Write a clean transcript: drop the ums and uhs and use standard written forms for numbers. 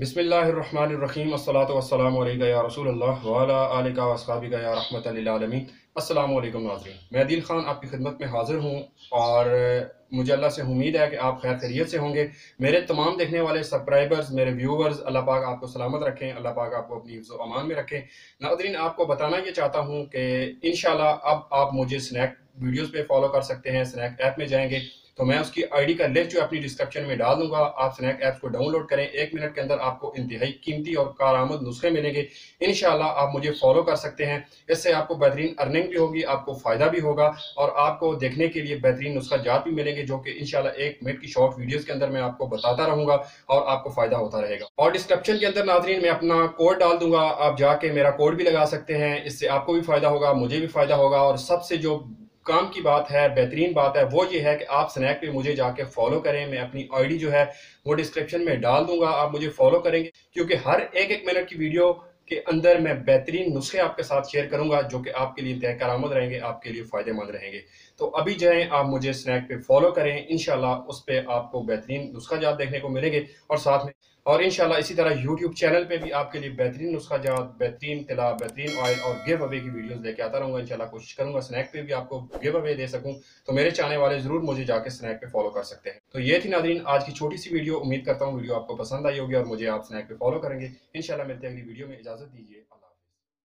बिस्मिल्लाहिर्रहमानिर्रहीम अस्सलातु वस्सलामु अलैका या रसूल अल्लाह व अला आलिका व अस्हाबिका या रहमतल लिल आलमीन। अस्सलामु अलैकुम नाज़रीन, मैं दिल खान आपकी खिदमत में हाज़िर हूँ और मुझे अल्लाह से उम्मीद है कि आप खैर खैरियत से होंगे। मेरे तमाम देखने वाले सब्सक्राइबर्स, मेरे व्यूवर्स, अल्लाह पाक आपको सलामत रखें, अल्लाह पाक आपको अपनी हिफ्ज़ व अमान में रखें। नाज़रीन, आपको बताना ये चाहता हूँ कि इंशाल्लाह अब आप मुझे स्नैक वीडियोस पे फॉलो कर सकते हैं। स्नैक ऐप में जाएंगे तो मैं उसकी आईडी का लिंक जो है अपनी डिस्क्रिप्शन में डाल दूंगा। आप स्नैक ऐप्स को डाउनलोड करें, 1 मिनट के अंदर आपको इंतहाई कीमती और कारआमद नुस्खे मिलेंगे। इंशाल्लाह आप मुझे फॉलो कर सकते हैं। इससे आपको बेहतरीन अर्निंग भी होगी, आपको फ़ायदा भी होगा और आपको देखने के लिए बेहतरीन नुस्खा जात भी मिलेंगे, जो कि इंशाल्लाह 1 मिनट की शॉर्ट वीडियोस के अंदर मैं आपको बताता रहूंगा और आपको फ़ायदा होता रहेगा। और डिस्क्रिप्शन के अंदर नाज़रीन मैं अपना कोड डाल दूंगा, आप जाके मेरा कोड भी लगा सकते हैं। इससे आपको भी फ़ायदा होगा, मुझे भी फ़ायदा होगा। और सबसे जो काम की बात है, बेहतरीन बात है, वो ये है कि आप स्नैक पे मुझे जाके फॉलो करें। मैं अपनी आईडी जो है वो डिस्क्रिप्शन में डाल दूंगा, आप मुझे फॉलो करेंगे क्योंकि हर एक मिनट की वीडियो के अंदर मैं बेहतरीन नुस्खे आपके साथ शेयर करूंगा, जो कि आपके लिए इंतहाई कारआमद रहेंगे, आपके लिए फ़ायदेमंद रहेंगे। तो अभी जाएं, आप मुझे स्नैक पे फॉलो करें, इंशाल्लाह उस पे आपको बेहतरीन नुस्खा जात देखने को मिलेंगे। और इंशाल्लाह इसी तरह यूट्यूब चैनल पे भी आपके लिए बेहतरीन नुस्खा जात, बेहतरीन तिला, बेहतरीन ऑयल और गिव अवे की वीडियोस लेके आता रहूंगा। इंशाल्लाह कोशिश करूंगा स्नैक पे भी आपको गिव अवे दे सकूं। तो मेरे चाहने वाले जरूर मुझे जाके स्नैक पे फॉलो कर सकते हैं। तो ये थी नाज़रीन आज की छोटी सी वीडियो। उम्मीद करता हूँ वीडियो आपको पसंद आई होगी और मुझे आप स्नैक पे फॉलो करेंगे। इंशाल्लाह मिलते हैं अगली वीडियो में। इजाजत दीजिए।